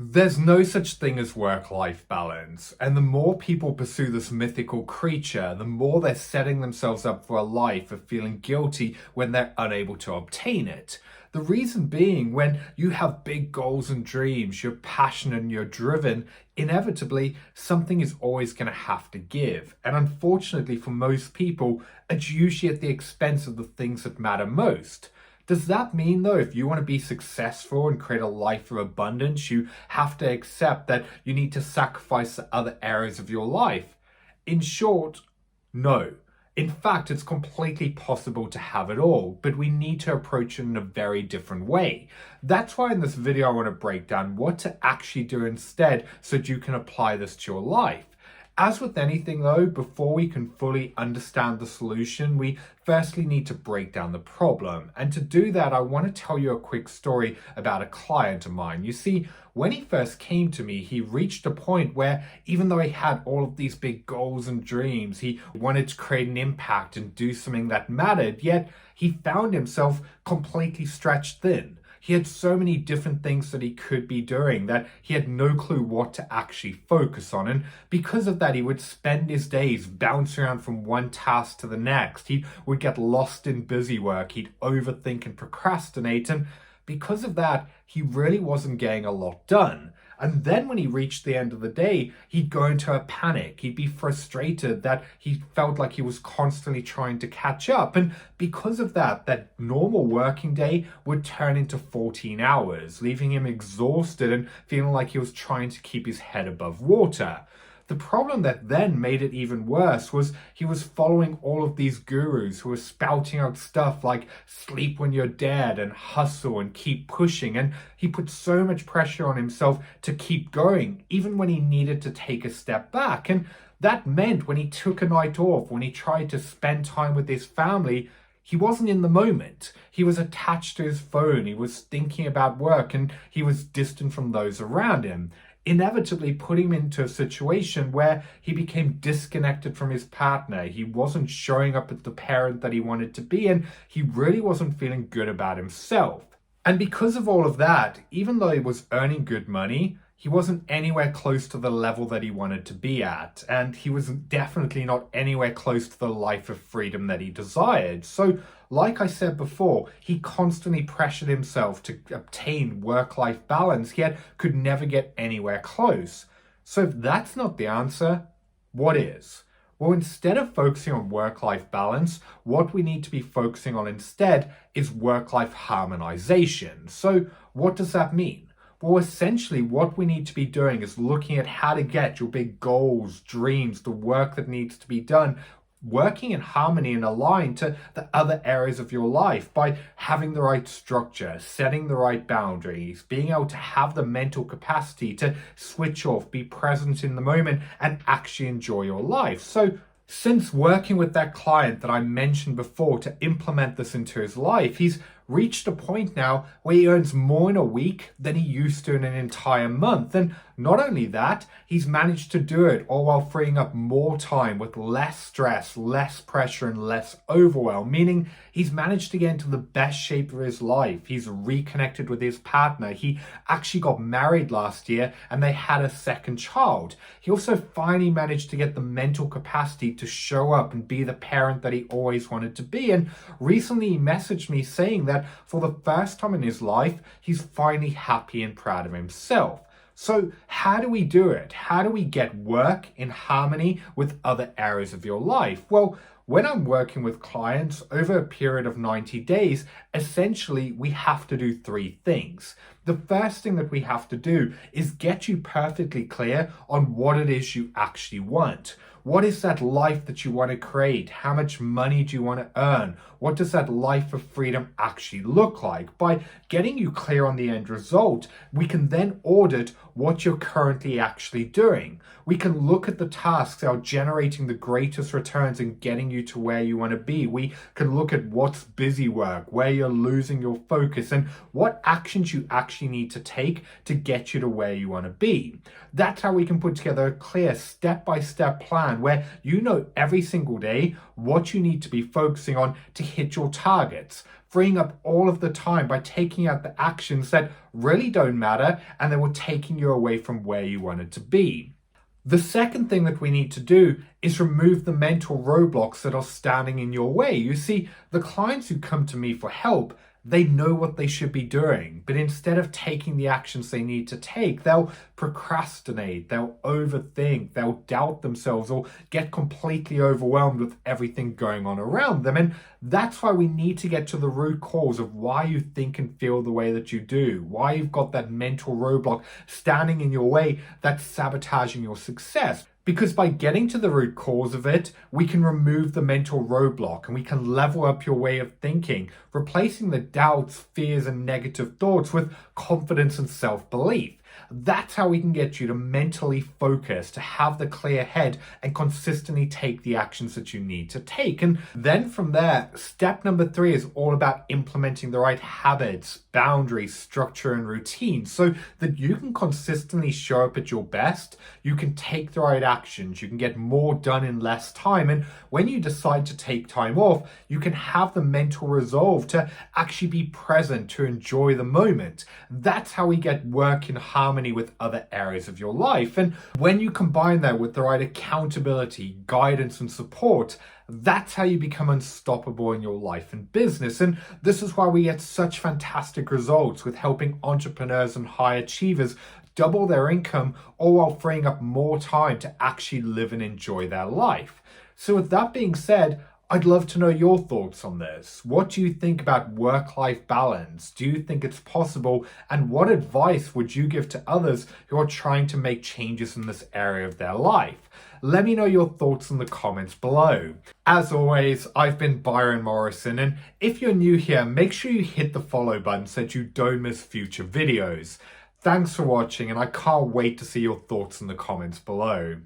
There's no such thing as work-life balance, and the more people pursue this mythical creature, the more they're setting themselves up for a life of feeling guilty when they're unable to obtain it. The reason being, when you have big goals and dreams, you're passionate and you're driven, inevitably something is always going to have to give. And unfortunately for most people, it's usually at the expense of the things that matter most. Does that mean, though, if you want to be successful and create a life of abundance, you have to accept that you need to sacrifice the other areas of your life? In short, no. In fact, it's completely possible to have it all, but we need to approach it in a very different way. That's why in this video I want to break down what to actually do instead so that you can apply this to your life. As with anything though, before we can fully understand the solution, we firstly need to break down the problem. And to do that, I want to tell you a quick story about a client of mine. You see, when he first came to me, he reached a point where even though he had all of these big goals and dreams, he wanted to create an impact and do something that mattered, yet he found himself completely stretched thin. He had so many different things that he could be doing that he had no clue what to actually focus on. And because of that, he would spend his days bouncing around from one task to the next. He would get lost in busy work. He'd overthink and procrastinate. And because of that, he really wasn't getting a lot done. And then when he reached the end of the day, he'd go into a panic. He'd be frustrated that he felt like he was constantly trying to catch up. And because of that, that normal working day would turn into 14 hours, leaving him exhausted and feeling like he was trying to keep his head above water. The problem that then made it even worse was he was following all of these gurus who were spouting out stuff like sleep when you're dead and hustle and keep pushing. And he put so much pressure on himself to keep going, even when he needed to take a step back. And that meant when he took a night off, when he tried to spend time with his family, he wasn't in the moment. He was attached to his phone. He was thinking about work and he was distant from those around him, inevitably putting him into a situation where he became disconnected from his partner. He wasn't showing up as the parent that he wanted to be, and he really wasn't feeling good about himself. And because of all of that, even though he was earning good money, he wasn't anywhere close to the level that he wanted to be at, and he was definitely not anywhere close to the life of freedom that he desired. So, like I said before, he constantly pressured himself to obtain work-life balance, yet could never get anywhere close. So if that's not the answer, what is? Well, instead of focusing on work-life balance, what we need to be focusing on instead is work-life harmonization. So what does that mean? Well, essentially what we need to be doing is looking at how to get your big goals, dreams, the work that needs to be done, working in harmony and aligned to the other areas of your life by having the right structure, setting the right boundaries, being able to have the mental capacity to switch off, be present in the moment, and actually enjoy your life. So since working with that client that I mentioned before to implement this into his life, he's reached a point now where he earns more in a week than he used to in an entire month. And not only that, he's managed to do it all while freeing up more time with less stress, less pressure, and less overwhelm, meaning he's managed to get into the best shape of his life. He's reconnected with his partner. He actually got married last year and they had a second child. He also finally managed to get the mental capacity to show up and be the parent that he always wanted to be. And recently he messaged me saying that for the first time in his life, he's finally happy and proud of himself. So how do we do it? How do we get work in harmony with other areas of your life? Well, when I'm working with clients over a period of 90 days, essentially we have to do three things. The first thing that we have to do is get you perfectly clear on what it is you actually want. What is that life that you want to create? How much money do you want to earn? What does that life of freedom actually look like? By getting you clear on the end result, we can then audit what you're currently actually doing. We can look at the tasks that are generating the greatest returns and getting you to where you want to be. We can look at what's busy work, where you're losing your focus, and what actions you actually need to take to get you to where you want to be. That's how we can put together a clear step-by-step plan plan where you know every single day what you need to be focusing on to hit your targets, freeing up all of the time by taking out the actions that really don't matter and that were taking you away from where you wanted to be. The second thing that we need to do is remove the mental roadblocks that are standing in your way. You see, the clients who come to me for help, they know what they should be doing, but instead of taking the actions they need to take, they'll procrastinate, they'll overthink, they'll doubt themselves, or get completely overwhelmed with everything going on around them. And that's why we need to get to the root cause of why you think and feel the way that you do, why you've got that mental roadblock standing in your way that's sabotaging your success. Because by getting to the root cause of it, we can remove the mental roadblock and we can level up your way of thinking, replacing the doubts, fears, and negative thoughts with confidence and self-belief. That's how we can get you to mentally focus, to have the clear head and consistently take the actions that you need to take. And then from there, step number 3 is all about implementing the right habits, boundaries, structure, and routine so that you can consistently show up at your best, you can take the right actions, you can get more done in less time. And when you decide to take time off, you can have the mental resolve to actually be present, to enjoy the moment. That's how we get work in harmony with other areas of your life. And when you combine that with the right accountability, guidance, and support, that's how you become unstoppable in your life and business. And this is why we get such fantastic results with helping entrepreneurs and high achievers double their income, all while freeing up more time to actually live and enjoy their life. So with that being said, I'd love to know your thoughts on this. What do you think about work-life balance? Do you think it's possible? And what advice would you give to others who are trying to make changes in this area of their life? Let me know your thoughts in the comments below. As always, I've been Byron Morrison, and if you're new here, make sure you hit the follow button so that you don't miss future videos. Thanks for watching, and I can't wait to see your thoughts in the comments below.